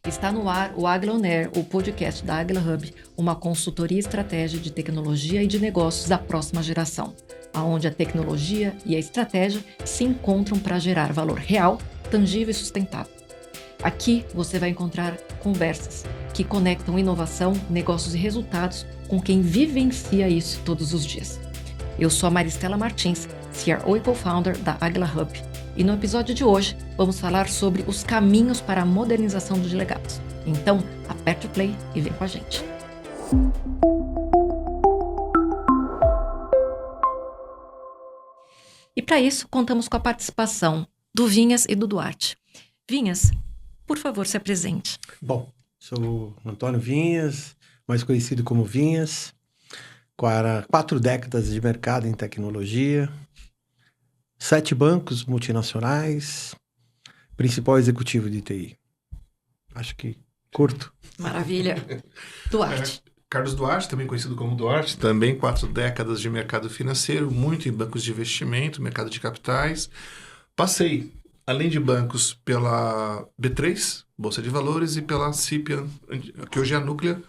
Está no ar o Águila On Air, o podcast da Águila Hub, uma consultoria e estratégia de tecnologia e de negócios da próxima geração, onde a tecnologia e a estratégia se encontram para gerar valor real, tangível e sustentável. Aqui você vai encontrar conversas que conectam inovação, negócios e resultados com quem vivencia isso todos os dias. Eu sou a Maristela Martins, CRO e co-founder da Águila Hub, e no episódio de hoje vamos falar sobre os caminhos para a modernização dos legados. Então, aperte o play e vem com a gente. E para isso, contamos com a participação do Vinhas e do Duarte. Vinhas, por favor, se apresente. Bom, sou Antônio Vinhas, mais conhecido como Vinhas, 4 décadas de mercado em tecnologia, 7 bancos multinacionais, principal executivo de TI. Acho que curto. Maravilha. Duarte. Carlos Duarte, também conhecido como Duarte, também 4 décadas de mercado financeiro, muito em bancos de investimento, mercado de capitais. Passei, além de bancos, pela B3, Bolsa de Valores, e pela Cipian, que hoje é a Núclea,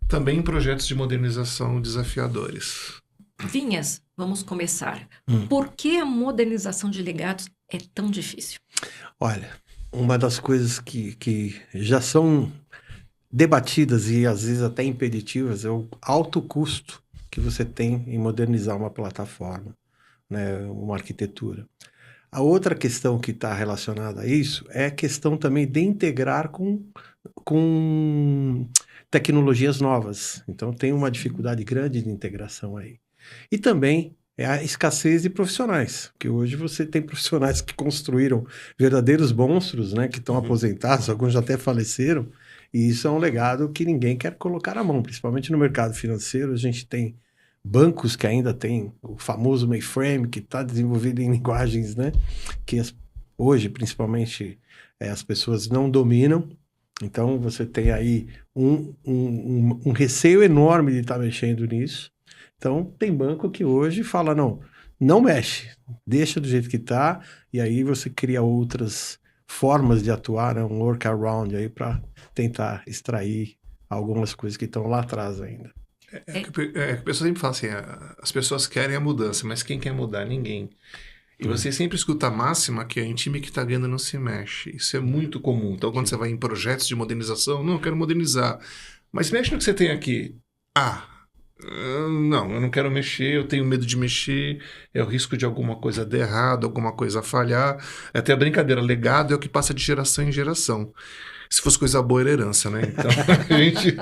também em projetos de modernização desafiadores. Vinhas, vamos começar. Por que a modernização de legados é tão difícil? Olha, uma das coisas que já são debatidas e às vezes até impeditivas é o alto custo que você tem em modernizar uma plataforma, né, uma arquitetura. A outra questão que está relacionada a isso é a questão também de integrar com tecnologias novas. Então tem uma dificuldade grande de integração aí. E também é a escassez de profissionais, que hoje você tem profissionais que construíram verdadeiros monstros, né, que estão aposentados, alguns já até faleceram, e isso é um legado que ninguém quer colocar à mão, principalmente no mercado financeiro. A gente tem bancos que ainda tem o famoso mainframe, que está desenvolvido em linguagens, né, que hoje, principalmente, as pessoas não dominam. Então, você tem aí um receio enorme de estar mexendo nisso. Então, tem banco que hoje fala, não mexe, deixa do jeito que está, e aí você cria outras formas de atuar, né, um workaround aí para tentar extrair algumas coisas que estão lá atrás ainda. A pessoa sempre fala assim, as pessoas querem a mudança, mas quem quer mudar? Ninguém. E você sempre escuta a máxima que em time que está ganhando não se mexe. Isso é muito comum. Então, quando você vai em projetos de modernização, não, eu quero modernizar. Mas mexe no que você tem aqui. Não, eu não quero mexer, eu tenho medo de mexer, é o risco de alguma coisa dar errado, alguma coisa falhar. Até a brincadeira, legado é o que passa de geração em geração. Se fosse coisa boa, era herança, né? Então, a gente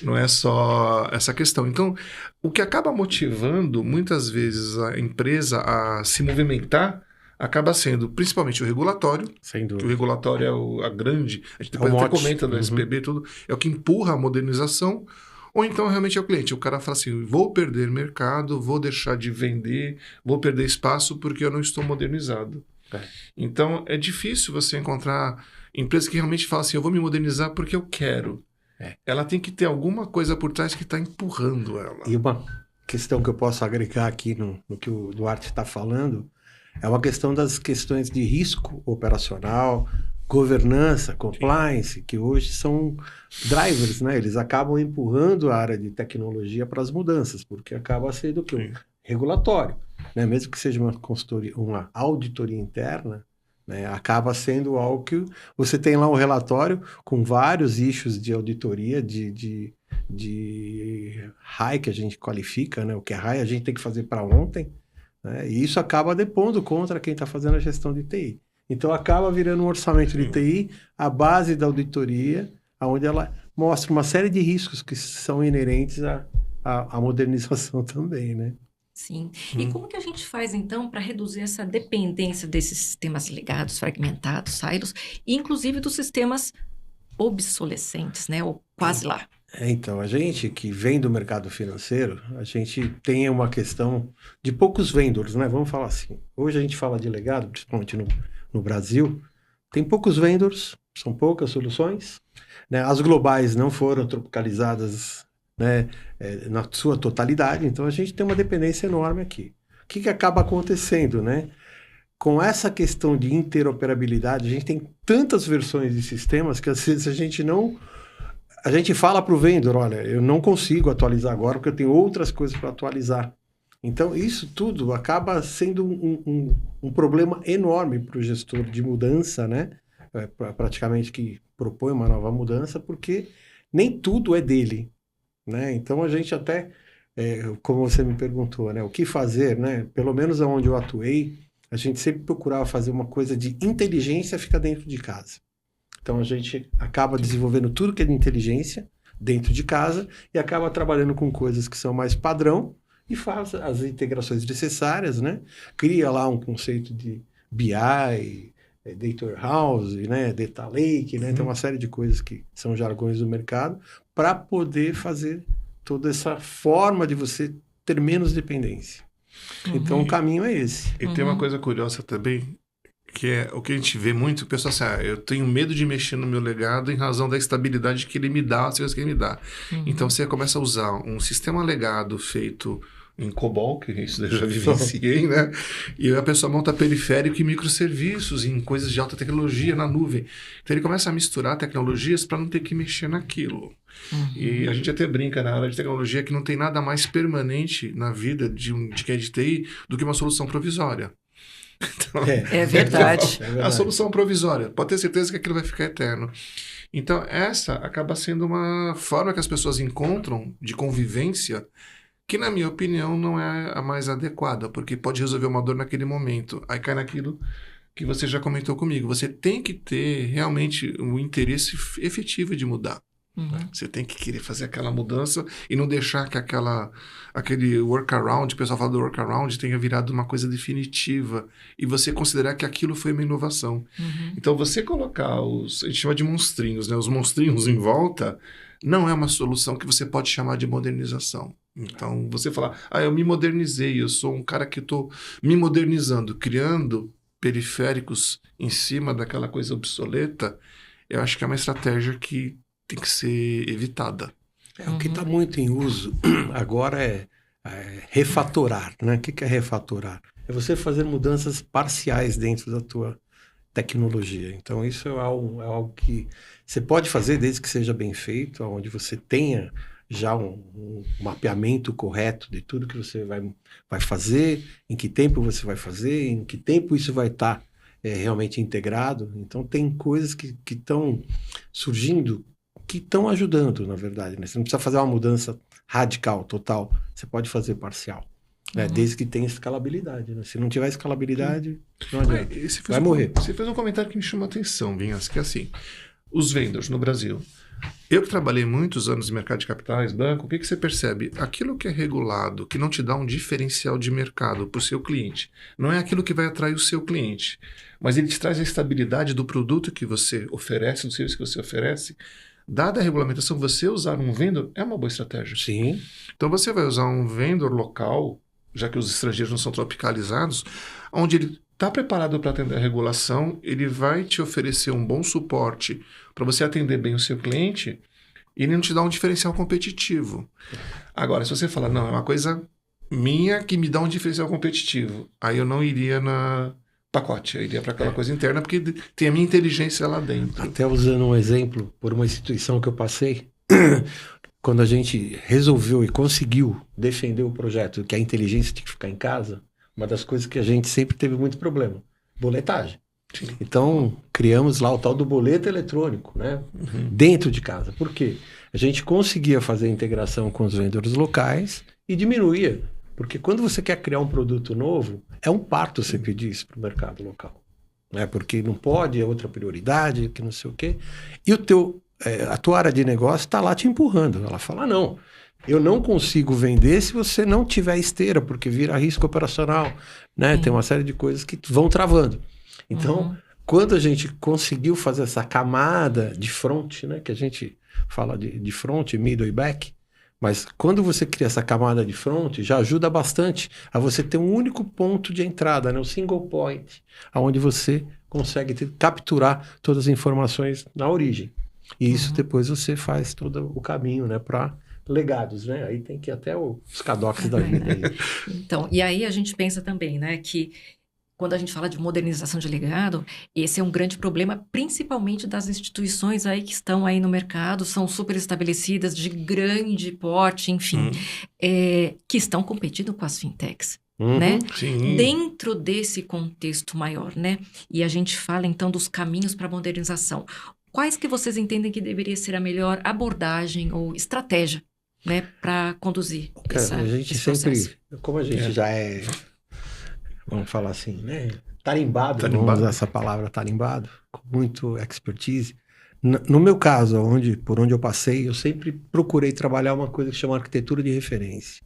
não é só essa questão. Então, o que acaba motivando, muitas vezes, a empresa a se movimentar, acaba sendo, principalmente, o regulatório. Sem dúvida. Que o regulatório é a grande... A gente depois até comenta no SPB, tudo. É o que empurra a modernização. Ou então, realmente, é o cliente. O cara fala assim, vou perder mercado, vou deixar de vender, vou perder espaço porque eu não estou modernizado. Então, é difícil você encontrar empresa que realmente fala assim, eu vou me modernizar porque eu quero. Ela tem que ter alguma coisa por trás que está empurrando ela. E uma questão que eu posso agregar aqui no que o Duarte está falando é uma questão das questões de risco operacional, governança, compliance, que hoje são drivers, né? Eles acabam empurrando a área de tecnologia para as mudanças, porque acaba sendo o quê? Regulatório, né? Mesmo que seja uma auditoria interna, né? Acaba sendo algo que você tem lá um relatório com vários issues de auditoria, de high que a gente qualifica, né? O que é high a gente tem que fazer para ontem, né? E isso acaba depondo contra quem está fazendo a gestão de TI. Então acaba virando um orçamento de TI, a base da auditoria, onde ela mostra uma série de riscos que são inerentes à modernização também, né? Sim. E como que a gente faz, então, para reduzir essa dependência desses sistemas legados, fragmentados, silos, e inclusive dos sistemas obsolescentes, né? Ou quase lá. Então, a gente que vem do mercado financeiro, a gente tem uma questão de poucos vendors, né? Vamos falar assim. Hoje a gente fala de legado, principalmente no Brasil, tem poucos vendors, são poucas soluções, né? As globais não foram tropicalizadas, né, na sua totalidade, então a gente tem uma dependência enorme aqui. O que acaba acontecendo, né? com essa questão de interoperabilidade, a gente tem tantas versões de sistemas que às vezes a gente fala para o vendedor, olha, eu não consigo atualizar agora porque eu tenho outras coisas para atualizar. Então, isso tudo acaba sendo um problema enorme para o gestor de mudança, né? Praticamente que propõe uma nova mudança, porque nem tudo é dele, né? Então, a gente até, como você me perguntou, né? O que fazer, né? Pelo menos onde eu atuei, a gente sempre procurava fazer uma coisa de inteligência fica dentro de casa. Então, a gente acaba desenvolvendo tudo que é de inteligência dentro de casa e acaba trabalhando com coisas que são mais padrão e faz as integrações necessárias, né? Cria lá um conceito de BI, Data Warehouse, né? Data Lake, né? Tem uma série de coisas que são jargões do mercado para poder fazer toda essa forma de você ter menos dependência. Então, o caminho é esse. E tem uma coisa curiosa também, que é o que a gente vê muito, o pessoal assim, eu tenho medo de mexer no meu legado em razão da estabilidade que ele me dá, as coisas que ele me dá. Então você começa a usar um sistema legado feito em COBOL, que isso eu já vivenciei, né? E a pessoa monta periférico e microserviços em coisas de alta tecnologia na nuvem. Então ele começa a misturar tecnologias para não ter que mexer naquilo. E a gente até brinca na área de tecnologia que não tem nada mais permanente na vida de quem é de TI do que uma solução provisória. Então, é verdade. A solução provisória. Pode ter certeza que aquilo vai ficar eterno. Então, essa acaba sendo uma forma que as pessoas encontram de convivência que, na minha opinião, não é a mais adequada, porque pode resolver uma dor naquele momento. Aí cai naquilo que você já comentou comigo. Você tem que ter realmente um interesse efetivo de mudar. Você tem que querer fazer aquela mudança e não deixar que aquele workaround, o pessoal fala do workaround, tenha virado uma coisa definitiva e você considerar que aquilo foi uma inovação. Então, você colocar a gente chama de monstrinhos, né? Os monstrinhos em volta não é uma solução que você pode chamar de modernização. Então, você falar, eu me modernizei, eu sou um cara que estou me modernizando, criando periféricos em cima daquela coisa obsoleta, eu acho que é uma estratégia que tem que ser evitada. O que está muito em uso agora é refatorar, né? O que é refatorar? É você fazer mudanças parciais dentro da tua tecnologia. Então, isso é algo que você pode fazer desde que seja bem feito, onde você tenha já um mapeamento correto de tudo que você vai fazer, em que tempo você vai fazer, em que tempo isso vai estar realmente integrado. Então, tem coisas que estão surgindo que estão ajudando, na verdade, né? Você não precisa fazer uma mudança radical, total. Você pode fazer parcial, né? Desde que tenha escalabilidade, né? Se não tiver escalabilidade, não adianta. Vai morrer. Você fez um comentário que me chamou a atenção, Vinhas, que é assim, os vendors no Brasil. Eu que trabalhei muitos anos em mercado de capitais, banco, o que você percebe? Aquilo que é regulado, que não te dá um diferencial de mercado para o seu cliente, não é aquilo que vai atrair o seu cliente, mas ele te traz a estabilidade do produto que você oferece, do serviço que você oferece. Dada a regulamentação, você usar um vendor é uma boa estratégia. Sim. Então você vai usar um vendor local, já que os estrangeiros não são tropicalizados, onde ele está preparado para atender a regulação, ele vai te oferecer um bom suporte para você atender bem o seu cliente e ele não te dá um diferencial competitivo. Agora, se você falar, não, é uma coisa minha que me dá um diferencial competitivo, aí eu não iria na pacote, eu iria para aquela coisa interna, porque tem a minha inteligência lá dentro. Até usando um exemplo, por uma instituição que eu passei, quando a gente resolveu e conseguiu defender o projeto, que a inteligência tinha que ficar em casa, uma das coisas que a gente sempre teve muito problema, boletagem. Sim. Então, criamos lá o tal do boleto eletrônico, né? Dentro de casa. Por quê? A gente conseguia fazer a integração com os vendedores locais e diminuía. Porque quando você quer criar um produto novo, é um parto você pedir isso para o mercado local. Né? Porque não pode, é outra prioridade, que não sei o quê. E a tua área de negócio está lá te empurrando. Ela fala, não, eu não consigo vender se você não tiver esteira, porque vira risco operacional. Né? Tem uma série de coisas que vão travando. Então, quando a gente conseguiu fazer essa camada de front, né? Que a gente fala de front, middle e back, mas quando você cria essa camada de front, já ajuda bastante a você ter um único ponto de entrada, né? O single point, onde você consegue capturar todas as informações na origem. E isso depois você faz todo o caminho, né? Para legados, né? Aí tem que ir até os cadocs da vida. Aí. Então, e aí a gente pensa também, né? Que quando a gente fala de modernização de legado, esse é um grande problema, principalmente das instituições aí que estão aí no mercado, são super estabelecidas, de grande porte, enfim, que estão competindo com as fintechs. Né? Sim. Dentro desse contexto maior, né? E a gente fala então dos caminhos para a modernização. Quais que vocês entendem que deveria ser a melhor abordagem ou estratégia, né, para conduzir a gente esse sempre, processo? como a gente já é, vamos falar assim, né? Tarimbado, vamos usar essa palavra, tarimbado, com muito expertise. No meu caso, por onde eu passei, eu sempre procurei trabalhar uma coisa que chama arquitetura de referência.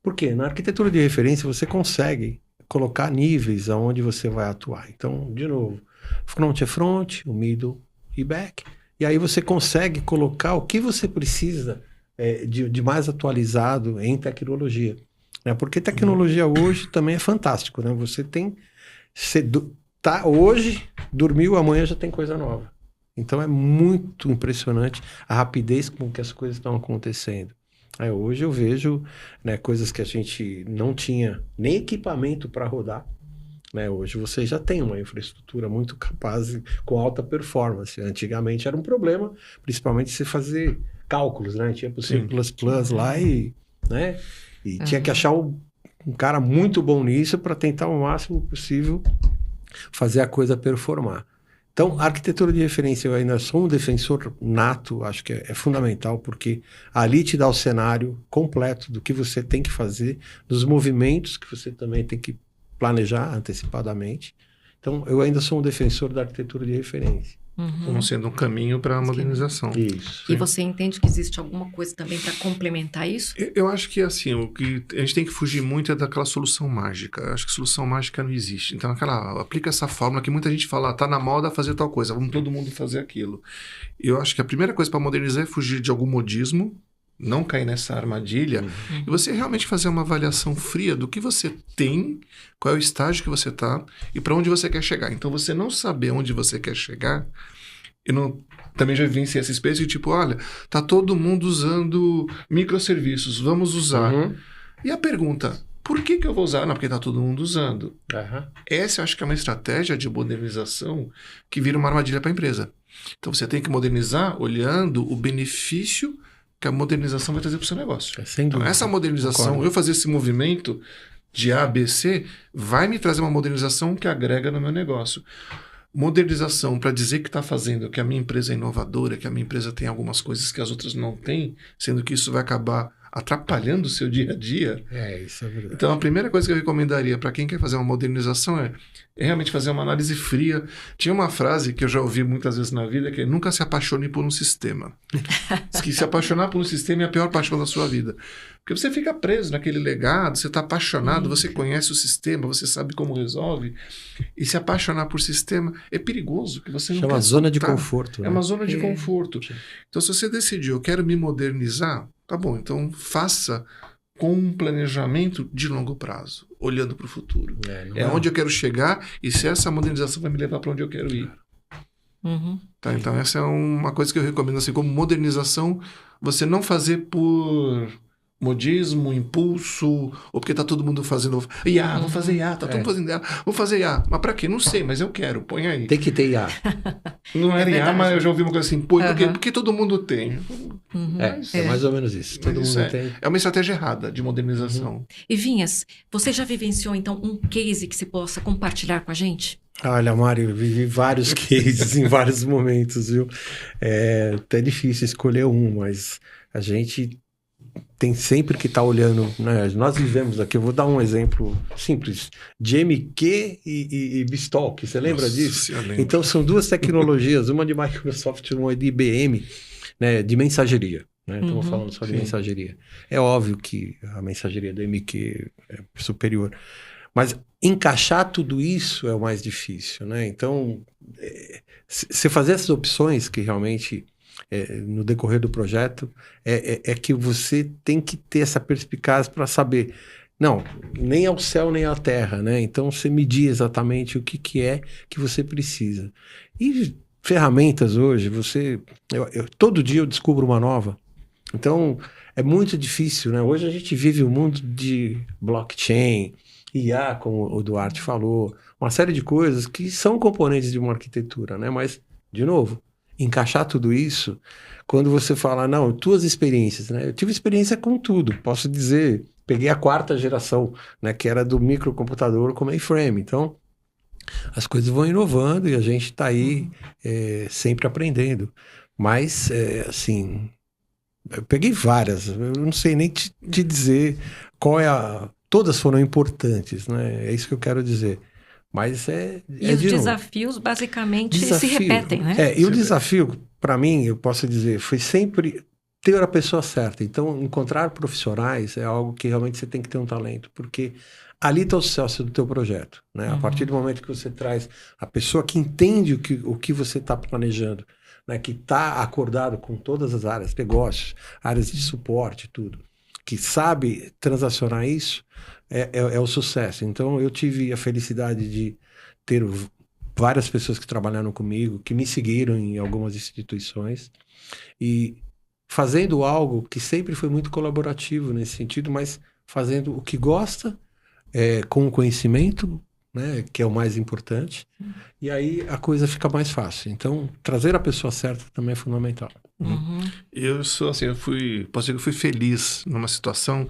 Por quê? Na arquitetura de referência você consegue colocar níveis aonde você vai atuar. Então, de novo, front é front, o middle e back. E aí você consegue colocar o que você precisa de mais atualizado em tecnologia. Né? Porque tecnologia hoje também é fantástico. Né? Você tem... hoje, dormiu, amanhã já tem coisa nova. Então é muito impressionante a rapidez com que as coisas estão acontecendo. Hoje eu vejo, né, coisas que a gente não tinha nem equipamento para rodar. Né? Hoje você já tem uma infraestrutura muito capaz, com alta performance. Antigamente era um problema, principalmente se fazer cálculos. Né? Tinha o C++ lá e tinha que achar um cara muito bom nisso para tentar o máximo possível fazer a coisa performar. Então, a arquitetura de referência, eu ainda sou um defensor nato, acho que é fundamental, porque ali te dá o cenário completo do que você tem que fazer, dos movimentos que você também tem que planejar antecipadamente. Então, eu ainda sou um defensor da arquitetura de referência. Como sendo um caminho para a modernização. Isso. E você entende que existe alguma coisa também para complementar isso? Eu acho que, assim, o que a gente tem que fugir muito é daquela solução mágica. Eu acho que solução mágica não existe. Então, aplica essa fórmula que muita gente fala, tá na moda fazer tal coisa, vamos todo mundo fazer aquilo. Eu acho que a primeira coisa para modernizar é fugir de algum modismo, não cair nessa armadilha, e você realmente fazer uma avaliação fria do que você tem, qual é o estágio que você está e para onde você quer chegar. Então, você não saber onde você quer chegar, também já vivenciei essa experiência de tipo, olha, tá todo mundo usando microserviços, vamos usar. E a pergunta, por que eu vou usar? Não, porque tá todo mundo usando. Essa eu acho que é uma estratégia de modernização que vira uma armadilha para a empresa. Então, você tem que modernizar olhando o benefício que a modernização vai trazer para o seu negócio. Então, essa modernização, eu fazer esse movimento de A, B, C, vai me trazer uma modernização que agrega no meu negócio. Modernização para dizer que está fazendo, que a minha empresa é inovadora, que a minha empresa tem algumas coisas que as outras não têm, sendo que isso vai acabar atrapalhando o seu dia a dia. Isso é verdade. Então, a primeira coisa que eu recomendaria para quem quer fazer uma modernização é realmente fazer uma análise fria. Tinha uma frase que eu já ouvi muitas vezes na vida, que é nunca se apaixone por um sistema. Diz que se apaixonar por um sistema é a pior paixão da sua vida. Porque você fica preso naquele legado, você está apaixonado, você conhece o sistema, você sabe como resolve. E se apaixonar por sistema é perigoso, que você não quer Chama zona de soltar. conforto. É uma zona de conforto. Então, se você decidiu, eu quero me modernizar, tá bom, então faça com um planejamento de longo prazo, olhando para o futuro. Onde eu quero chegar e se essa modernização vai me levar para onde eu quero ir. Tá, então, essa é uma coisa que eu recomendo, assim, como modernização, você não fazer por modismo, impulso, ou porque tá todo mundo fazendo IA, vou fazer IA, tá todo mundo fazendo IA, vou fazer IA. Mas pra quê? Não sei, mas eu quero, põe aí. Tem que ter IA. Não era IA, mas eu já ouvi uma coisa assim, porque todo mundo tem. É mais ou menos isso. Todo mundo tem. É uma estratégia errada de modernização. E Vinhas, você já vivenciou então um case que você possa compartilhar com a gente? Olha, Mário, eu vivi vários cases em vários momentos, viu? É até difícil escolher um, mas a gente tem sempre que estar olhando, né? Nós vivemos aqui, eu vou dar um exemplo simples, de MQ e BizTalk, você lembra disso? Então são duas tecnologias, uma de Microsoft e uma de IBM, né, de mensageria. Né? Estamos falando só de mensageria. É óbvio que a mensageria do MQ é superior, mas encaixar tudo isso é o mais difícil, né? Então, você fazer essas opções que realmente, no decorrer do projeto, é que você tem que ter essa perspicácia para saber, não, nem ao céu nem à terra, né? Então, você medir exatamente o que é que você precisa. E ferramentas hoje, todo dia eu descubro uma nova. Então, é muito difícil, né? Hoje a gente vive um mundo de blockchain, IA, como o Duarte falou, uma série de coisas que são componentes de uma arquitetura, né? Mas, de novo, encaixar tudo isso, quando você fala, não, tuas experiências, né? Eu tive experiência com tudo, posso dizer, peguei a 4ª geração, né? Que era do microcomputador com mainframe, então as coisas vão inovando e a gente está aí sempre aprendendo, mas, assim, eu peguei várias, eu não sei nem te dizer qual é a... Todas foram importantes, né? É isso que eu quero dizer. Mas E os desafios, basicamente, se repetem, né? E o desafio, para mim, eu posso dizer, foi sempre ter a pessoa certa. Então, encontrar profissionais é algo que realmente você tem que ter um talento, porque ali está o sucesso do teu projeto, né? A partir do momento que você traz a pessoa que entende o que você está planejando, né? Que está acordado com todas as áreas, negócios, áreas de suporte, tudo, que sabe transacionar isso, é o sucesso. Então, eu tive a felicidade de ter várias pessoas que trabalharam comigo, que me seguiram em algumas instituições, e fazendo algo que sempre foi muito colaborativo nesse sentido, mas fazendo o que gosta, com o conhecimento, né, que é o mais importante, e aí a coisa fica mais fácil. Então, trazer a pessoa certa também é fundamental. Eu sou assim, posso dizer que eu fui feliz numa situação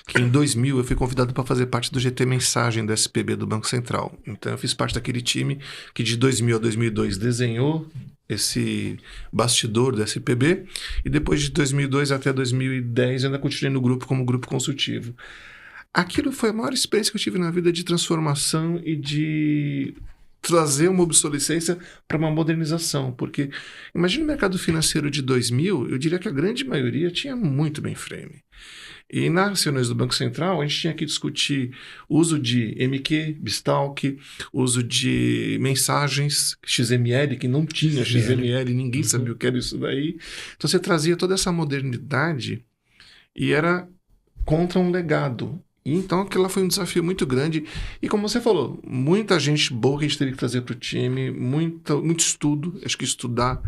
que em 2000 eu fui convidado para fazer parte do GT Mensagem da SPB do Banco Central. Então eu fiz parte daquele time que de 2000 a 2002 desenhou esse bastidor do SPB, e depois de 2002 até 2010 eu ainda continuei no grupo como grupo consultivo. Aquilo foi a maior experiência que eu tive na vida de transformação e de trazer uma obsolescência para uma modernização, porque imagina o mercado financeiro de 2000, eu diria que a grande maioria tinha muito mainframe. E nas reuniões do Banco Central, a gente tinha que discutir uso de MQ, BStalk, uso de mensagens XML, que não tinha XML, ninguém sabia o que era isso daí. Então você trazia toda essa modernidade e era contra um legado. Então aquilo foi um desafio muito grande, e como você falou, muita gente boa que a gente teve que trazer para o time, muito estudo. Acho que estudar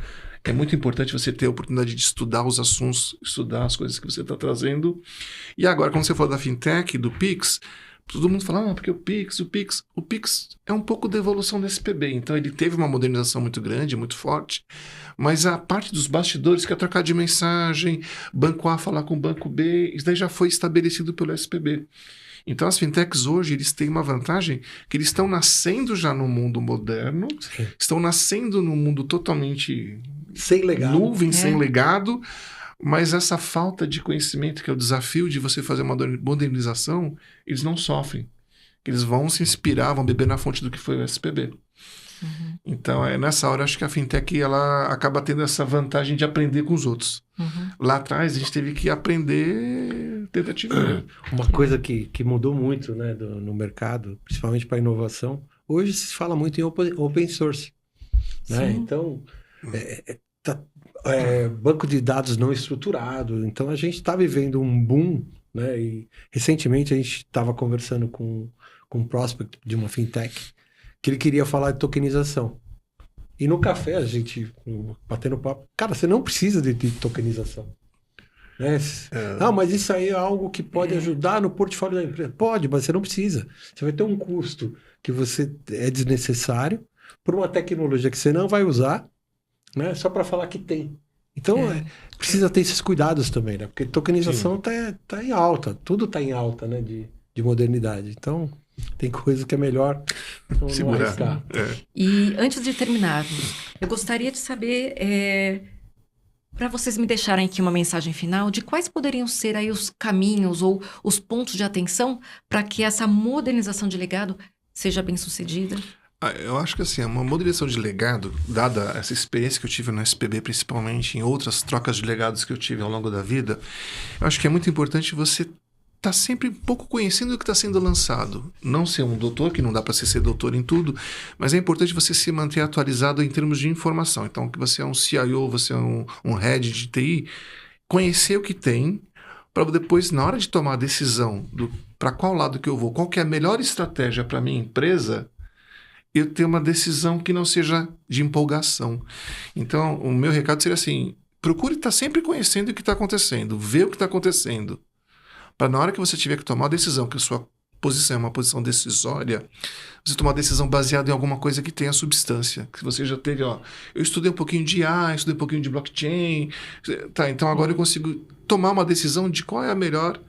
é muito importante, você ter a oportunidade de estudar os assuntos, estudar as coisas que você está trazendo. E agora, quando você falou da fintech, do Pix, todo mundo fala, porque o Pix é um pouco da evolução do SPB, então ele teve uma modernização muito grande, muito forte, mas a parte dos bastidores, que é trocar de mensagem, banco A falar com o banco B, isso daí já foi estabelecido pelo SPB. Então as fintechs hoje, eles têm uma vantagem, que eles estão nascendo já no mundo moderno, estão nascendo num mundo totalmente sem legado, nuvem, sem legado, mas essa falta de conhecimento, que é o desafio de você fazer uma modernização, eles não sofrem. Eles vão se inspirar, vão beber na fonte do que foi o SPB. Então, nessa hora, acho que a fintech ela acaba tendo essa vantagem de aprender com os outros. Lá atrás, a gente teve que aprender tentativa. Uma coisa que mudou muito, né, no mercado, principalmente para a inovação, hoje se fala muito em open source. Né? Então, banco de dados não estruturado. Então, a gente está vivendo um boom, né? E recentemente a gente estava conversando com um prospect de uma fintech, que ele queria falar de tokenização. E no café, a gente, batendo papo, cara, você não precisa de tokenização. Né? Não, mas isso aí é algo que pode ajudar no portfólio da empresa. Pode, mas você não precisa. Você vai ter um custo que você é desnecessário por uma tecnologia que você não vai usar, né? Só para falar que tem. Então, precisa ter esses cuidados também, né? Porque tokenização tá em alta. Tudo tá em alta, né? De modernidade. Então, tem coisa que é melhor não arriscar. E antes de terminarmos, eu gostaria de saber, para vocês me deixarem aqui uma mensagem final, de quais poderiam ser aí os caminhos ou os pontos de atenção para que essa modernização de legado seja bem sucedida? Eu acho que assim, uma modernização de legado, dada essa experiência que eu tive no SPB, principalmente em outras trocas de legados que eu tive ao longo da vida, eu acho que é muito importante você estar sempre um pouco conhecendo o que está sendo lançado. Não ser um doutor, que não dá para ser doutor em tudo, mas é importante você se manter atualizado em termos de informação. Então, que você é um CIO, você é um head de TI, conhecer o que tem, para depois, na hora de tomar a decisão para qual lado que eu vou, qual que é a melhor estratégia para a minha empresa, eu ter uma decisão que não seja de empolgação. Então, o meu recado seria assim, procure estar sempre conhecendo o que está acontecendo, ver o que está acontecendo, para na hora que você tiver que tomar a decisão, que a sua posição é uma posição decisória, você toma uma decisão baseada em alguma coisa que tenha substância. Que você já teve, eu estudei um pouquinho de IA, estudei um pouquinho de blockchain. Tá, então agora eu consigo tomar uma decisão de qual é a melhor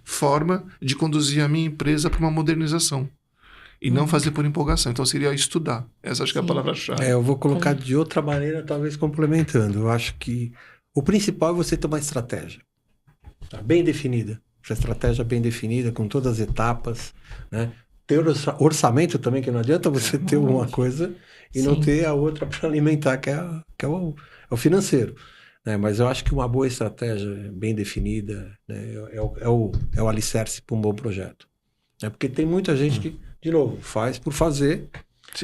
forma de conduzir a minha empresa para uma modernização. E não fazer por empolgação. Então seria estudar. Essa acho que é a palavra-chave. Eu vou colocar de outra maneira, talvez complementando. Eu acho que o principal é você ter uma estratégia. Tá? Bem definida. Essa estratégia bem definida, com todas as etapas, né? Ter orçamento também, que não adianta você ter uma coisa e não ter a outra para alimentar, que é o financeiro. Né? Mas eu acho que uma boa estratégia bem definida, né? é o alicerce para um bom projeto. Porque tem muita gente que, de novo, faz por fazer,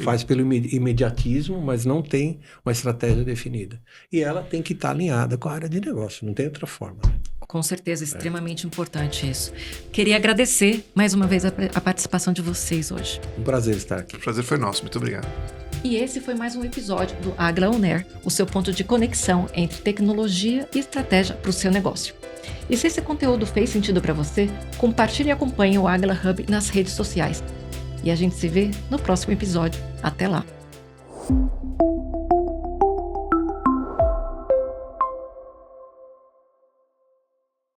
faz pelo imediatismo, mas não tem uma estratégia definida. E ela tem que estar alinhada com a área de negócio, não tem outra forma. Né? Com certeza, extremamente importante isso. Queria agradecer mais uma vez a participação de vocês hoje. Um prazer estar aqui. O prazer foi nosso, muito obrigado. E esse foi mais um episódio do Agla On Air, o seu ponto de conexão entre tecnologia e estratégia para o seu negócio. E se esse conteúdo fez sentido para você, compartilhe e acompanhe o Agla Hub nas redes sociais. E a gente se vê no próximo episódio. Até lá!